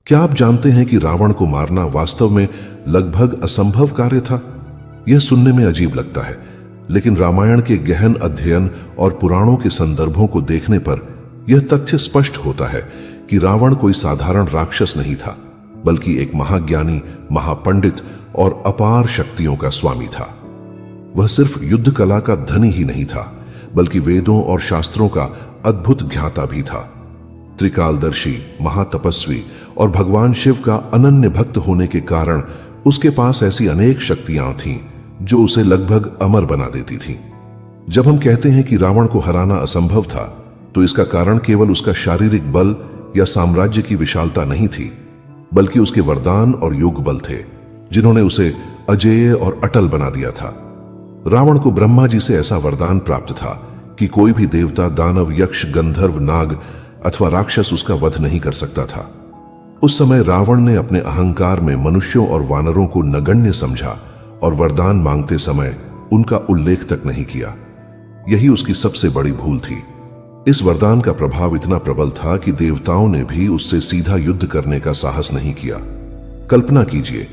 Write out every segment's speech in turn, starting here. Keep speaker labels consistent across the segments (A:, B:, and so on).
A: क्या आप जानते हैं कि रावण को मारना वास्तव में लगभग असंभव कार्य था? यह सुनने में अजीब लगता है, लेकिन रामायण के गहन अध्ययन और पुराणों के संदर्भों को देखने पर यह तथ्य स्पष्ट होता है कि रावण कोई साधारण राक्षस नहीं था, बल्कि एक महाज्ञानी, महापंडित और अपार शक्तियों का स्वामी था। वह सिर्फ युद्ध कला का धनी ही नहीं था, बल्कि वेदों और शास्त्रों का अद्भुत ज्ञाता भी था। त्रिकालदर्शी, महातपस्वी और भगवान शिव का अनन्य भक्त होने के कारण उसके पास ऐसी अनेक शक्तियां थीं जो उसे लगभग अमर बना देती थीं। जब हम कहते हैं कि रावण को हराना असंभव था, तो इसका कारण केवल उसका शारीरिक बल या साम्राज्य की विशालता नहीं थी, बल्कि उसके वरदान और योग बल थे, जिन्होंने उसे अजेय और अटल बना दिया था। रावण को ब्रह्मा जी से ऐसा वरदान प्राप्त था कि कोई भी देवता, दानव, यक्ष, गंधर्व, नाग अथवा राक्षस उसका वध नहीं कर सकता था। उस समय रावण ने अपने अहंकार में मनुष्यों और वानरों को नगण्य समझा और वरदान मांगते समय उनका उल्लेख तक नहीं किया। यही उसकी सबसे बड़ी भूल थी। इस वरदान का प्रभाव इतना प्रबल था कि देवताओं ने भी उससे सीधा युद्ध करने का साहस नहीं किया। कल्पना कीजिए,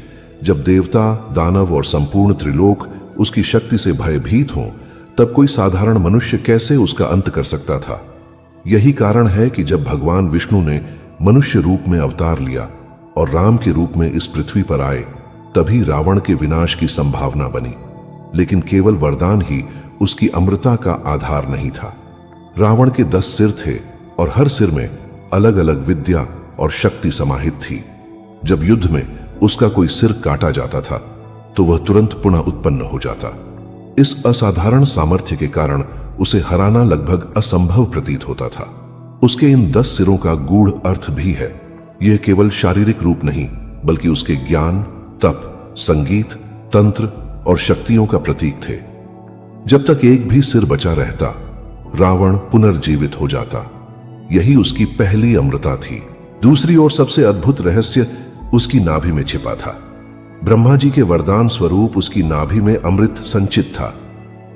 A: जब देवता, दानव और संपूर्ण त्रिलोक उसकी शक्ति से भयभीत हों, तब कोई साधारण मनुष्य कैसे उसका अंत कर सकता था? यही कारण है कि जब भगवान विष्णु ने मनुष्य रूप में अवतार लिया और राम के रूप में इस पृथ्वी पर आए, तभी रावण के विनाश की संभावना बनी। लेकिन केवल वरदान ही उसकी अमरता का आधार नहीं था। रावण के 10 सिर थे और हर सिर में अलग अलग विद्या और शक्ति समाहित थी। जब युद्ध में उसका कोई सिर काटा जाता था, तो वह तुरंत पुनः उत्पन्न हो जाता। इस असाधारण सामर्थ्य के कारण उसे हराना लगभग असंभव प्रतीत होता था। उसके इन 10 सिरों का गूढ़ अर्थ भी है। यह केवल शारीरिक रूप नहीं, बल्कि उसके ज्ञान, तप, संगीत, तंत्र और शक्तियों का प्रतीक थे। जब तक एक भी सिर बचा रहता, रावण पुनर्जीवित हो जाता। यही उसकी पहली अमरता थी। दूसरी ओर सबसे अद्भुत रहस्य उसकी नाभि में छिपा था। ब्रह्मा जी के वरदान स्वरूप उसकी नाभि में अमृत संचित था।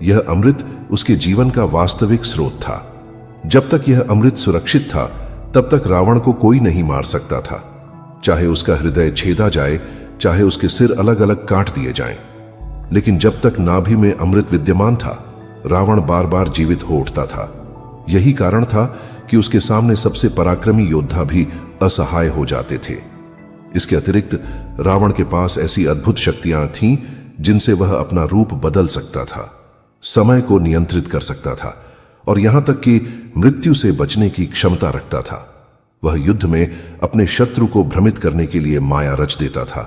A: यह अमृत उसके जीवन का वास्तविक स्रोत था। जब तक यह अमृत सुरक्षित था, तब तक रावण को कोई नहीं मार सकता था। चाहे उसका हृदय छेदा जाए, चाहे उसके सिर अलग अलग काट दिए जाएं। लेकिन जब तक नाभि में अमृत विद्यमान था, रावण बार बार जीवित हो उठता था। यही कारण था कि उसके सामने सबसे पराक्रमी योद्धा भी असहाय हो जाते थे। इसके अतिरिक्त रावण के पास ऐसी अद्भुत शक्तियां थीं जिनसे वह अपना रूप बदल सकता था, समय को नियंत्रित कर सकता था और यहां तक कि मृत्यु से बचने की क्षमता रखता था। वह युद्ध में अपने शत्रु को भ्रमित करने के लिए माया रच देता था।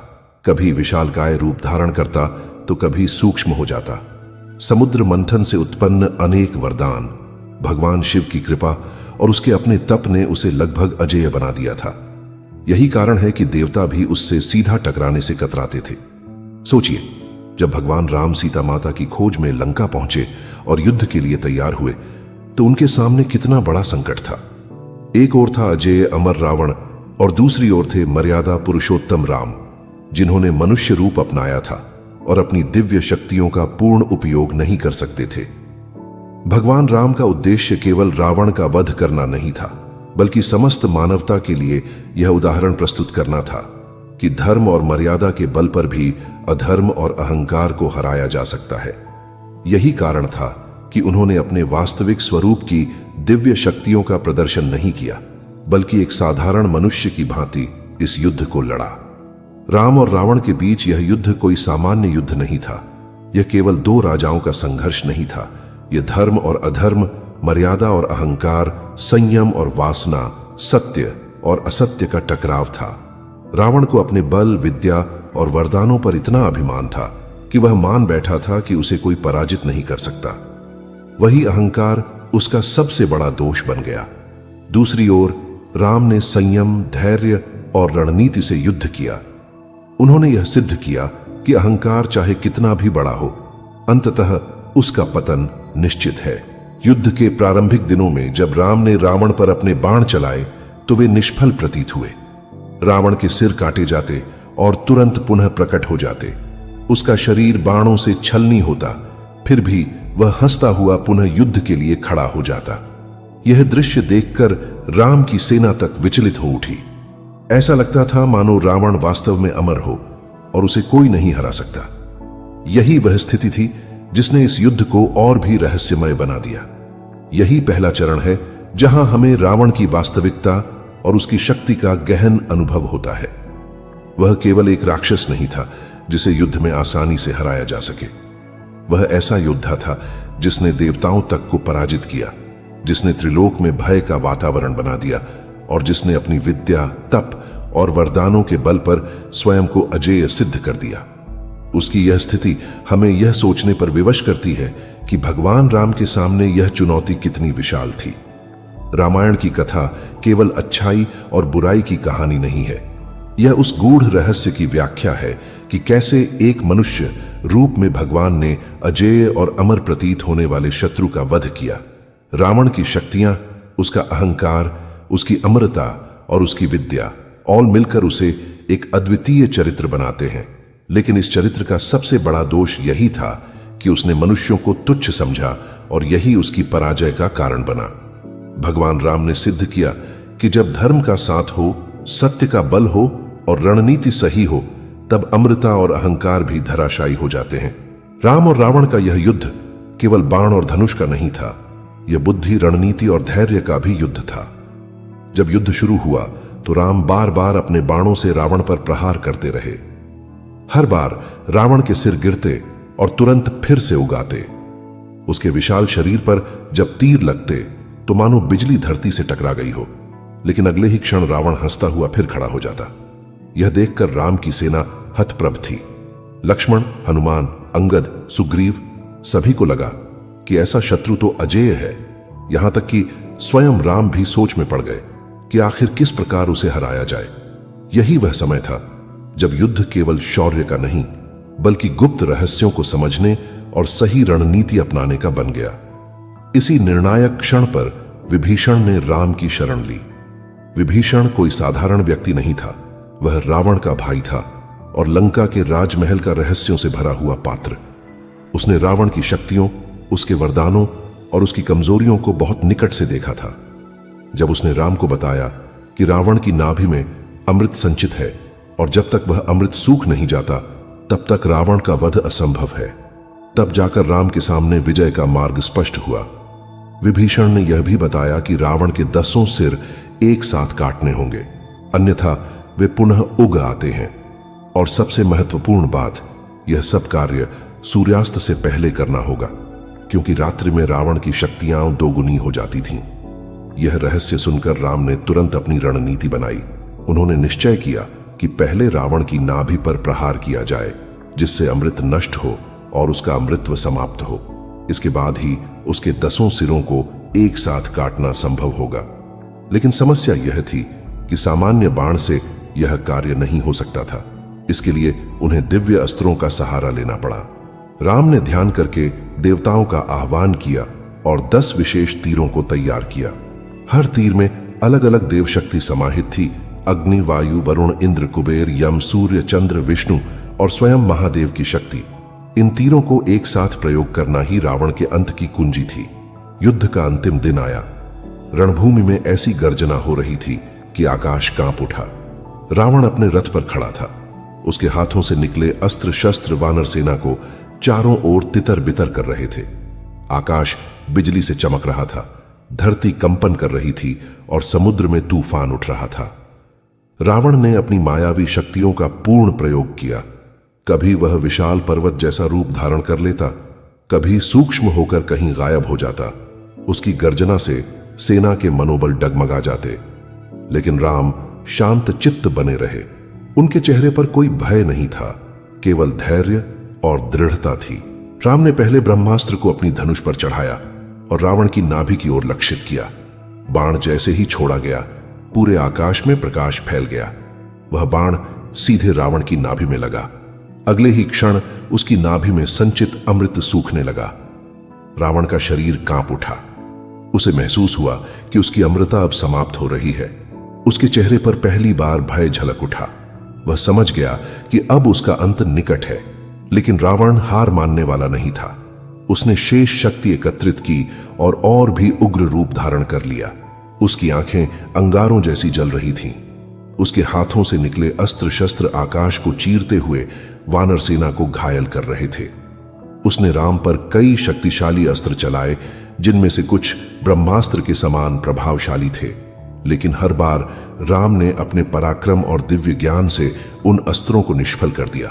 A: कभी विशालकाय रूप धारण करता, तो कभी सूक्ष्म हो जाता। समुद्र मंथन से उत्पन्न अनेक वरदान, भगवान शिव की कृपा और उसके अपने तप ने उसे लगभग अजेय बना दिया था। यही कारण है कि देवता भी उससे सीधा टकराने से कतराते थे। सोचिए, जब भगवान राम सीता माता की खोज में लंका पहुंचे और युद्ध के लिए तैयार हुए, तो उनके सामने कितना बड़ा संकट था। एक ओर था अजेय अमर रावण और दूसरी ओर थे मर्यादा पुरुषोत्तम राम, जिन्होंने मनुष्य रूप अपनाया था और अपनी दिव्य शक्तियों का पूर्ण उपयोग नहीं कर सकते थे। भगवान राम का उद्देश्य केवल रावण का वध करना नहीं था, बल्कि समस्त मानवता के लिए यह उदाहरण प्रस्तुत करना था कि धर्म और मर्यादा के बल पर भी अधर्म और अहंकार को हराया जा सकता है। यही कारण था कि उन्होंने अपने वास्तविक स्वरूप की दिव्य शक्तियों का प्रदर्शन नहीं किया, बल्कि एक साधारण मनुष्य की भांति इस युद्ध को लड़ा। राम और रावण के बीच यह युद्ध कोई सामान्य युद्ध नहीं था। यह केवल 2 राजाओं का संघर्ष नहीं था। यह धर्म और अधर्म, मर्यादा और अहंकार, संयम और वासना, सत्य और असत्य का टकराव था। रावण को अपने बल, विद्या और वरदानों पर इतना अभिमान था कि वह मान बैठा था कि उसे कोई पराजित नहीं कर सकता। वही अहंकार उसका सबसे बड़ा दोष बन गया। दूसरी ओर राम ने संयम, धैर्य और रणनीति से युद्ध किया। उन्होंने यह सिद्ध किया कि अहंकार चाहे कितना भी बड़ा हो, अंततः उसका पतन निश्चित है। युद्ध के प्रारंभिक दिनों में जब राम ने रावण पर अपने बाण चलाए, तो वे निष्फल प्रतीत हुए। रावण के सिर काटे जाते और तुरंत पुनः प्रकट हो जाते। उसका शरीर बाणों से छलनी होता, फिर भी वह हंसता हुआ पुनः युद्ध के लिए खड़ा हो जाता। यह दृश्य देखकर राम की सेना तक विचलित हो उठी। ऐसा लगता था मानो रावण वास्तव में अमर हो और उसे कोई नहीं हरा सकता। यही वह स्थिति थी जिसने इस युद्ध को और भी रहस्यमय बना दिया। यही पहला चरण है जहां हमें रावण की वास्तविकता और उसकी शक्ति का गहन अनुभव होता है। वह केवल एक राक्षस नहीं था जिसे युद्ध में आसानी से हराया जा सके। वह ऐसा योद्धा था जिसने देवताओं तक को पराजित किया, जिसने त्रिलोक में भय का वातावरण बना दिया और जिसने अपनी विद्या, तप और वरदानों के बल पर स्वयं को अजेय सिद्ध कर दिया। उसकी यह स्थिति हमें यह सोचने पर विवश करती है कि भगवान राम के सामने यह चुनौती कितनी विशाल थी। रामायण की कथा केवल अच्छाई और बुराई की कहानी नहीं है। यह उस गूढ़ रहस्य की व्याख्या है कि कैसे एक मनुष्य रूप में भगवान ने अजेय और अमर प्रतीत होने वाले शत्रु का वध किया। रावण की शक्तियां, उसका अहंकार, उसकी अमरता और उसकी विद्या ऑल मिलकर उसे एक अद्वितीय चरित्र बनाते हैं। लेकिन इस चरित्र का सबसे बड़ा दोष यही था कि उसने मनुष्यों को तुच्छ समझा और यही उसकी पराजय का कारण बना। भगवान राम ने सिद्ध किया कि जब धर्म का साथ हो, सत्य का बल हो और रणनीति सही हो, तब अमृता और अहंकार भी धराशायी हो जाते हैं। राम और रावण का यह युद्ध केवल बाण और धनुष का नहीं था, यह बुद्धि, रणनीति और धैर्य का भी युद्ध था। जब युद्ध शुरू हुआ तो राम बार बार अपने बाणों से रावण पर प्रहार करते रहे। हर बार रावण के सिर गिरते और तुरंत फिर से उगाते। उसके विशाल शरीर पर जब तीर लगते तो मानो बिजली धरती से टकरा गई हो, लेकिन अगले ही क्षण रावण हंसता हुआ फिर खड़ा हो जाता। यह देखकर राम की सेना हतप्रभ थी। लक्ष्मण, हनुमान, अंगद, सुग्रीव सभी को लगा कि ऐसा शत्रु तो अजेय है। यहां तक कि स्वयं राम भी सोच में पड़ गए कि आखिर किस प्रकार उसे हराया जाए। यही वह समय था जब युद्ध केवल शौर्य का नहीं बल्कि गुप्त रहस्यों को समझने और सही रणनीति अपनाने का बन गया। इसी निर्णायक क्षण पर विभीषण ने राम की शरण ली। विभीषण कोई साधारण व्यक्ति नहीं था, वह रावण का भाई था और लंका के राजमहल का रहस्यों से भरा हुआ पात्र। उसने रावण की शक्तियों, उसके वरदानों और उसकी कमजोरियों को बहुत निकट से देखा था। जब उसने राम को बताया कि रावण की नाभि में अमृत संचित है और जब तक वह अमृत सूख नहीं जाता तब तक रावण का वध असंभव है, तब जाकर राम के सामने विजय का मार्ग स्पष्ट हुआ। विभीषण ने यह भी बताया कि रावण के 10 सिर एक साथ काटने होंगे, अन्यथा वे पुनः उग आते हैं। और सबसे महत्वपूर्ण बात, यह सब कार्य सूर्यास्त से पहले करना होगा, क्योंकि रात्रि में रावण की शक्तियां दोगुनी हो जाती थीं। यह रहस्य सुनकर राम ने तुरंत अपनी रणनीति बनाई। उन्होंने निश्चय किया कि पहले रावण की नाभि पर प्रहार किया जाए, जिससे अमृत नष्ट हो और उसका अमृतत्व समाप्त हो। इसके बाद ही उसके 10 सिरों को एक साथ काटना संभव होगा। लेकिन समस्या यह थी कि सामान्य बाण से यह कार्य नहीं हो सकता था। इसके लिए उन्हें दिव्य अस्त्रों का सहारा लेना पड़ा। राम ने ध्यान करके देवताओं का आह्वान किया और 10 विशेष तीरों को तैयार किया। हर तीर में अलग अलग देव शक्ति समाहित थी। अग्नि, वायु, वरुण, इंद्र, कुबेर, यम, सूर्य, चंद्र, विष्णु और स्वयं महादेव की शक्ति। इन तीरों को एक साथ प्रयोग करना ही रावण के अंत की कुंजी थी। युद्ध का अंतिम दिन आया। रणभूमि में ऐसी गर्जना हो रही थी कि आकाश कांप उठा। रावण अपने रथ पर खड़ा था। उसके हाथों से निकले अस्त्र शस्त्र वानर सेना को चारों ओर तितर बितर कर रहे थे। आकाश बिजली से चमक रहा था, धरती कंपन कर रही थी और समुद्र में तूफान उठ रहा था। रावण ने अपनी मायावी शक्तियों का पूर्ण प्रयोग किया। कभी वह विशाल पर्वत जैसा रूप धारण कर लेता, कभी सूक्ष्म होकर कहीं गायब हो जाता। उसकी गर्जना से सेना के मनोबल डगमगा जाते, लेकिन राम शांत चित्त बने रहे। उनके चेहरे पर कोई भय नहीं था, केवल धैर्य और दृढ़ता थी। राम ने पहले ब्रह्मास्त्र को अपनी धनुष पर चढ़ाया और रावण की नाभि की ओर लक्षित किया। बाण जैसे ही छोड़ा गया, पूरे आकाश में प्रकाश फैल गया। वह बाण सीधे रावण की नाभि में लगा। अगले ही क्षण उसकी नाभि में संचित अमृत सूखने लगा। रावण का शरीर कांप उठा। उसे महसूस हुआ कि उसकी अमृता अब समाप्त हो रही है। उसके चेहरे पर पहली बार भय झलक उठा। वह समझ गया कि अब उसका अंत निकट है। लेकिन रावण हार मानने वाला नहीं था। उसने शेष शक्ति एकत्रित की और भी उग्र रूप धारण कर लिया। उसकी आंखें अंगारों जैसी जल रही थीं। उसके हाथों से निकले अस्त्र शस्त्र आकाश को चीरते हुए वानर सेना को घायल कर रहे थे। उसने राम पर कई शक्तिशाली अस्त्र चलाए, जिनमें से कुछ ब्रह्मास्त्र के समान प्रभावशाली थे, लेकिन हर बार राम ने अपने पराक्रम और दिव्य ज्ञान से उन अस्त्रों को निष्फल कर दिया।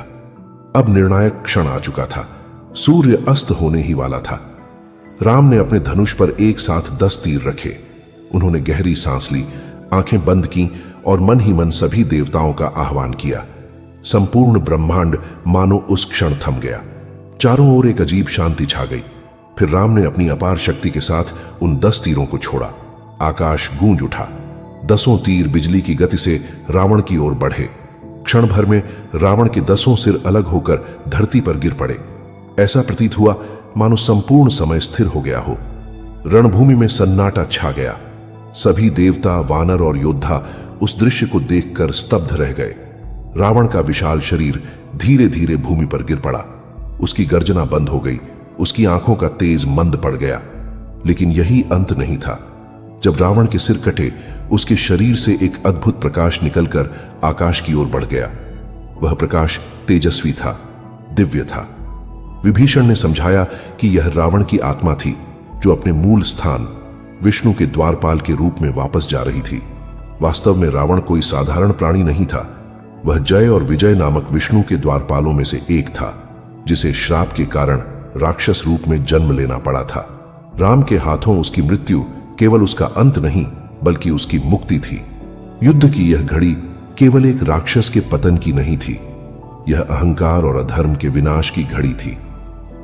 A: अब निर्णायक क्षण आ चुका था। सूर्य अस्त होने ही वाला था। राम ने अपने धनुष पर एक साथ 10 तीर रखे। उन्होंने गहरी सांस ली, आंखें बंद की और मन ही मन सभी देवताओं का आह्वान किया। संपूर्ण ब्रह्मांड मानो उस क्षण थम गया। चारों ओर एक अजीब शांति छा गई। फिर राम ने अपनी अपार शक्ति के साथ उन 10 तीरों को छोड़ा। आकाश गूंज उठा। 10 तीर बिजली की गति से रावण की ओर बढ़े। क्षण भर में रावण के 10 सिर अलग होकर धरती पर गिर पड़े। ऐसा प्रतीत हुआ मानो संपूर्ण समय स्थिर हो गया हो। रणभूमि में सन्नाटा छा गया। सभी देवता, वानर और योद्धा उस दृश्य को देखकर स्तब्ध रह गए। रावण का विशाल शरीर धीरे धीरे भूमि पर गिर पड़ा। उसकी गर्जना बंद हो गई। उसकी आंखों का तेज मंद पड़ गया। लेकिन यही अंत नहीं था। जब रावण के सिर कटे, उसके शरीर से एक अद्भुत प्रकाश निकलकर आकाश की ओर बढ़ गया। वह प्रकाश तेजस्वी था, दिव्य था। विभीषण ने समझाया कि यह रावण की आत्मा थी, जो अपने मूल स्थान विष्णु के द्वारपाल के रूप में वापस जा रही थी। वास्तव में रावण कोई साधारण प्राणी नहीं था। वह जय और विजय नामक विष्णु के द्वारपालों में से एक था, जिसे श्राप के कारण राक्षस रूप में जन्म लेना पड़ा था। राम के हाथों उसकी मृत्यु केवल उसका अंत नहीं, बल्कि उसकी मुक्ति थी। युद्ध की यह घड़ी केवल एक राक्षस के पतन की नहीं थी। यह अहंकार और अधर्म के विनाश की घड़ी थी।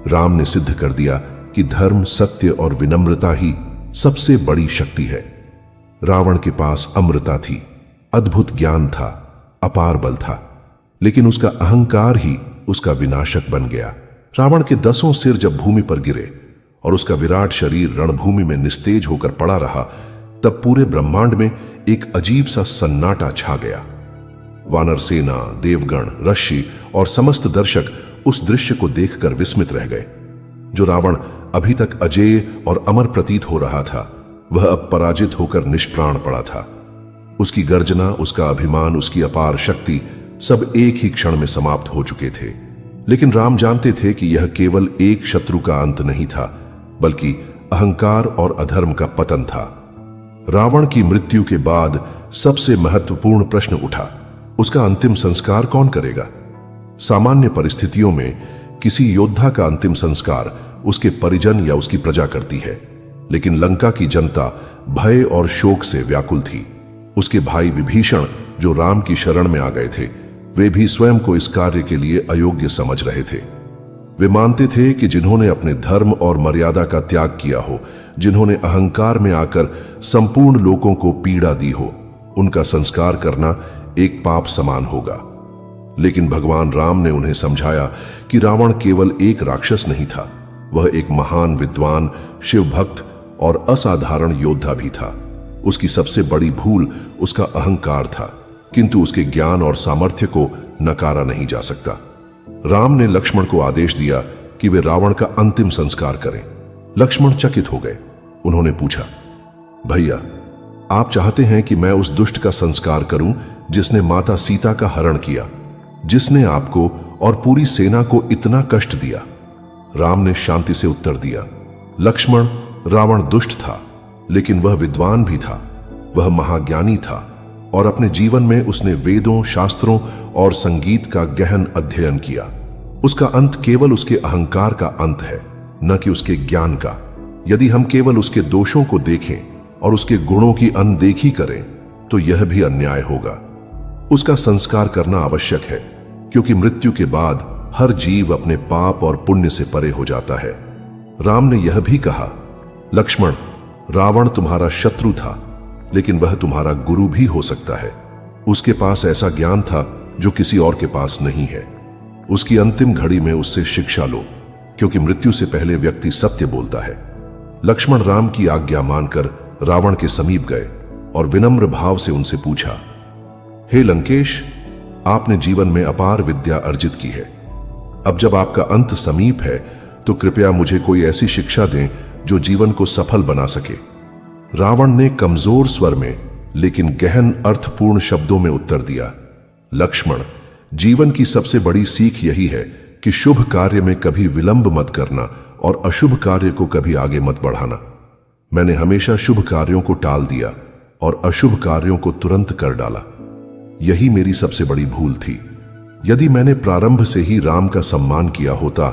A: राम ने सिद्ध कर दिया कि धर्म, सत्य और विनम्रता ही सबसे बड़ी शक्ति है। रावण के पास अमृता थी, अद्भुत ज्ञान था, अपार बल था, लेकिन उसका अहंकार ही उसका विनाशक बन गया। रावण के 10 सिर जब भूमि पर गिरे और उसका विराट शरीर रणभूमि में निस्तेज होकर पड़ा रहा, तब पूरे ब्रह्मांड में एक अजीब सा सन्नाटा छा गया। वानर सेना, देवगण, ऋषि और समस्त दर्शक उस दृश्य को देखकर विस्मित रह गए। जो रावण अभी तक अजेय और अमर प्रतीत हो रहा था, वह अब पराजित होकर निष्प्राण पड़ा था। उसकी गर्जना, उसका अभिमान, उसकी अपार शक्ति सब एक ही क्षण में समाप्त हो चुके थे। लेकिन राम जानते थे कि यह केवल एक शत्रु का अंत नहीं था, बल्कि अहंकार और अधर्म का पतन था। रावण की मृत्यु के बाद सबसे महत्वपूर्ण प्रश्न उठा, उसका अंतिम संस्कार कौन करेगा? सामान्य परिस्थितियों में किसी योद्धा का अंतिम संस्कार उसके परिजन या उसकी प्रजा करती है, लेकिन लंका की जनता भय और शोक से व्याकुल थी। उसके भाई विभीषण, जो राम की शरण में आ गए थे, वे भी स्वयं को इस कार्य के लिए अयोग्य समझ रहे थे। वे मानते थे कि जिन्होंने अपने धर्म और मर्यादा का त्याग किया हो, जिन्होंने अहंकार में आकर संपूर्ण लोगों को पीड़ा दी हो, उनका संस्कार करना एक पाप समान होगा। लेकिन भगवान राम ने उन्हें समझाया कि रावण केवल एक राक्षस नहीं था, वह एक महान विद्वान, शिव भक्त और असाधारण योद्धा भी था। उसकी सबसे बड़ी भूल उसका अहंकार था, किंतु उसके ज्ञान और सामर्थ्य को नकारा नहीं जा सकता। राम ने लक्ष्मण को आदेश दिया कि वे रावण का अंतिम संस्कार करें। लक्ष्मण चकित हो गए। उन्होंने पूछा, भैया, आप चाहते हैं कि मैं उस दुष्ट का संस्कार करूं जिसने माता सीता का हरण किया, जिसने आपको और पूरी सेना को इतना कष्ट दिया? राम ने शांति से उत्तर दिया, लक्ष्मण, रावण दुष्ट था, लेकिन वह विद्वान भी था। वह महाज्ञानी था और अपने जीवन में उसने वेदों, शास्त्रों और संगीत का गहन अध्ययन किया। उसका अंत केवल उसके अहंकार का अंत है, न कि उसके ज्ञान का। यदि हम केवल उसके दोषों को देखें और उसके गुणों की अनदेखी करें, तो यह भी अन्याय होगा। उसका संस्कार करना आवश्यक है, क्योंकि मृत्यु के बाद हर जीव अपने पाप और पुण्य से परे हो जाता है। राम ने यह भी कहा, लक्ष्मण, रावण तुम्हारा शत्रु था, लेकिन वह तुम्हारा गुरु भी हो सकता है। उसके पास ऐसा ज्ञान था जो किसी और के पास नहीं है। उसकी अंतिम घड़ी में उससे शिक्षा लो, क्योंकि मृत्यु से पहले व्यक्ति सत्य बोलता है। लक्ष्मण राम की आज्ञा मानकर रावण के समीप गए और विनम्र भाव से उनसे पूछा, हे लंकेश, आपने जीवन में अपार विद्या अर्जित की है। अब जब आपका अंत समीप है, तो कृपया मुझे कोई ऐसी शिक्षा दें जो जीवन को सफल बना सके। रावण ने कमजोर स्वर में लेकिन गहन अर्थपूर्ण शब्दों में उत्तर दिया, लक्ष्मण, जीवन की सबसे बड़ी सीख यही है कि शुभ कार्य में कभी विलंब मत करना और अशुभ कार्य को कभी आगे मत बढ़ाना। मैंने हमेशा शुभ कार्यों को टाल दिया और अशुभ कार्यों को तुरंत कर डाला। यही मेरी सबसे बड़ी भूल थी। यदि मैंने प्रारंभ से ही राम का सम्मान किया होता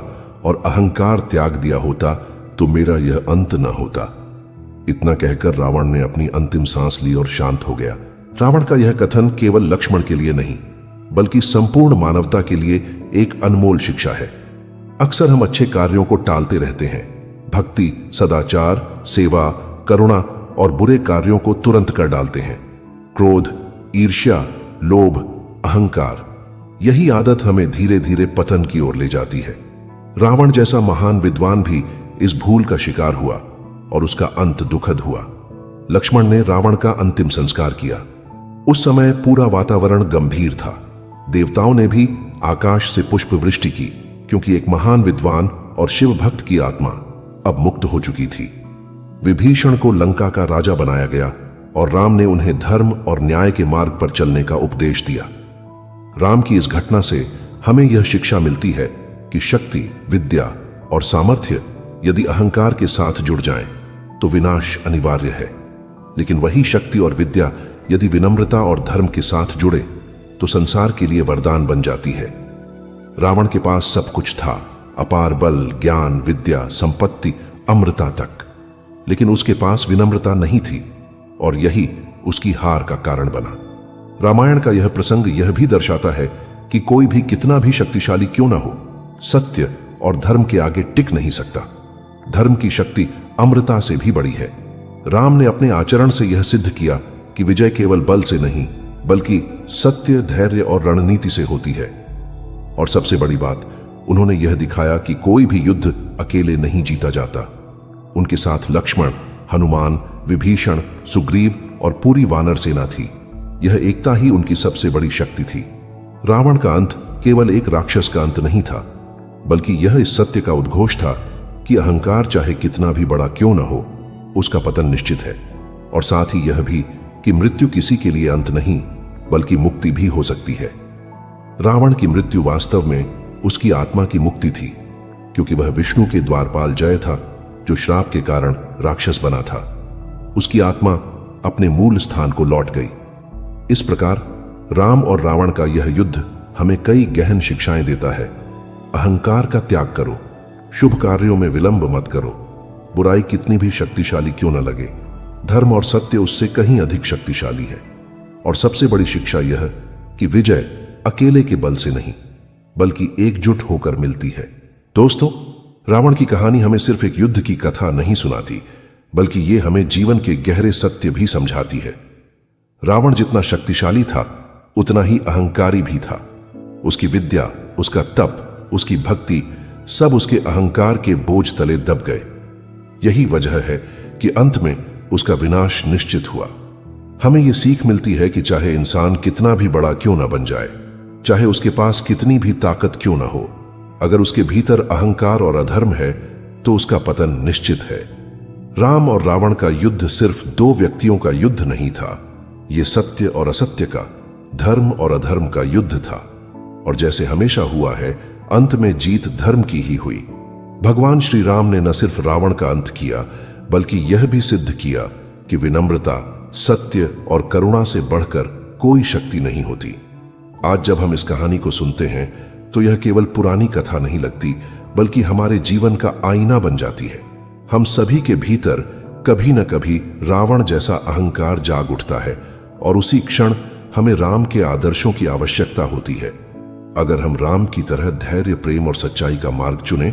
A: और अहंकार त्याग दिया होता तो मेरा यह अंत न होता। इतना कहकर रावण ने अपनी अंतिम सांस ली और शांत हो गया। रावण का यह कथन केवल लक्ष्मण के लिए नहीं, बल्कि संपूर्ण मानवता के लिए एक अनमोल शिक्षा है। अक्सर हम अच्छे कार्यों को टालते रहते हैं। भक्ति, सदाचार, सेवा, करुणा और बुरे कार्यों को तुरंत कर डालते हैं। क्रोध, ईर्ष्या, लोभ, अहंकार, यही आदत हमें धीरे धीरे पतन की ओर ले जाती है। रावण जैसा महान विद्वान भी इस भूल का शिकार हुआ और उसका अंत दुखद हुआ। लक्ष्मण ने रावण का अंतिम संस्कार किया। उस समय पूरा वातावरण गंभीर था। देवताओं ने भी आकाश से पुष्प वृष्टि की, क्योंकि एक महान विद्वान और शिव भक्त की आत्मा अब मुक्त हो चुकी थी। विभीषण को लंका का राजा बनाया गया और राम ने उन्हें धर्म और न्याय के मार्ग पर चलने का उपदेश दिया। राम की इस घटना से हमें यह शिक्षा मिलती है कि शक्ति, विद्या और सामर्थ्य यदि अहंकार के साथ जुड़ जाएं, तो विनाश अनिवार्य है। लेकिन वही शक्ति और विद्या यदि विनम्रता और धर्म के साथ जुड़े तो संसार के लिए वरदान बन जाती है। रावण के पास सब कुछ था, अपार बल, ज्ञान, विद्या, संपत्ति, अमृता तक, लेकिन उसके पास विनम्रता नहीं थी और यही उसकी हार का कारण बना। रामायण का यह प्रसंग यह भी दर्शाता है कि कोई भी कितना भी शक्तिशाली क्यों ना हो, सत्य और धर्म के आगे टिक नहीं सकता। धर्म की शक्ति अमृता से भी बड़ी है। राम ने अपने आचरण से यह सिद्ध किया कि विजय केवल बल से नहीं, बल्कि सत्य, धैर्य और रणनीति से होती है। और सबसे बड़ी बात, उन्होंने यह दिखाया कि कोई भी युद्ध अकेले नहीं जीता जाता। उनके साथ लक्ष्मण, हनुमान, विभीषण, सुग्रीव और पूरी वानर सेना थी। यह एकता ही उनकी सबसे बड़ी शक्ति थी। रावण का अंत केवल एक राक्षस का अंत नहीं था, बल्कि यह इस सत्य का उद्घोष था कि अहंकार चाहे कितना भी बड़ा क्यों न हो, उसका पतन निश्चित है। और साथ ही यह भी कि मृत्यु किसी के लिए अंत नहीं, बल्कि मुक्ति भी हो सकती है। रावण की मृत्यु वास्तव में उसकी आत्मा की मुक्ति थी, क्योंकि वह विष्णु के द्वारपाल जय था, जो श्राप के कारण राक्षस बना था। उसकी आत्मा अपने मूल स्थान को लौट गई। इस प्रकार राम और रावण का यह युद्ध हमें कई गहन शिक्षाएं देता है। अहंकार का त्याग करो, शुभ कार्यों में विलंब मत करो, बुराई कितनी भी शक्तिशाली क्यों न लगे, धर्म और सत्य उससे कहीं अधिक शक्तिशाली है। और सबसे बड़ी शिक्षा यह कि विजय अकेले के बल से नहीं, बल्कि एकजुट होकर मिलती है। दोस्तों, रावण की कहानी हमें सिर्फ एक युद्ध की कथा नहीं सुनाती, बल्कि ये हमें जीवन के गहरे सत्य भी समझाती है। रावण जितना शक्तिशाली था, उतना ही अहंकारी भी था। उसकी विद्या, उसका तप, उसकी भक्ति, सब उसके अहंकार के बोझ तले दब गए। यही वजह है कि अंत में उसका विनाश निश्चित हुआ। हमें यह सीख मिलती है कि चाहे इंसान कितना भी बड़ा क्यों ना बन जाए, चाहे उसके पास कितनी भी ताकत क्यों ना हो, अगर उसके भीतर अहंकार और अधर्म है तो उसका पतन निश्चित है। राम और रावण का युद्ध सिर्फ दो व्यक्तियों का युद्ध नहीं था, यह सत्य और असत्य का, धर्म और अधर्म का युद्ध था। और जैसे हमेशा हुआ है, अंत में जीत धर्म की ही हुई। भगवान श्री राम ने न सिर्फ रावण का अंत किया, बल्कि यह भी सिद्ध किया कि विनम्रता, सत्य और करुणा से बढ़कर कोई शक्ति नहीं होती। आज जब हम इस कहानी को सुनते हैं तो यह केवल पुरानी कथा नहीं लगती, बल्कि हमारे जीवन का आईना बन जाती है। हम सभी के भीतर कभी न कभी रावण जैसा अहंकार जाग उठता है और उसी क्षण हमें राम के आदर्शों की आवश्यकता होती है। अगर हम राम की तरह धैर्य, प्रेम और सच्चाई का मार्ग चुने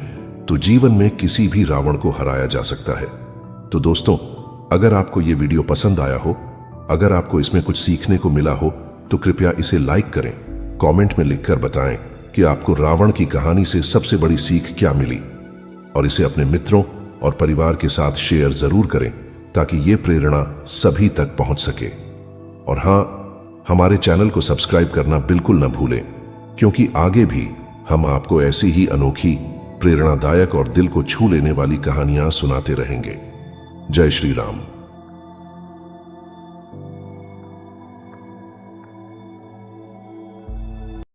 A: तो जीवन में किसी भी रावण को हराया जा सकता है। तो दोस्तों, अगर आपको ये वीडियो पसंद आया हो, अगर आपको इसमें कुछ सीखने को मिला हो, तो कृपया इसे लाइक करें, कमेंट में लिखकर बताएं कि आपको रावण की कहानी से सबसे बड़ी सीख क्या मिली, और इसे अपने मित्रों और परिवार के साथ शेयर जरूर करें ताकि ये प्रेरणा सभी तक पहुंच सके। और हां, हमारे चैनल को सब्सक्राइब करना बिल्कुल न भूलें, क्योंकि आगे भी हम आपको ऐसी ही अनोखी, प्रेरणादायक और दिल को छू लेने वाली कहानियां सुनाते रहेंगे। जय श्री राम।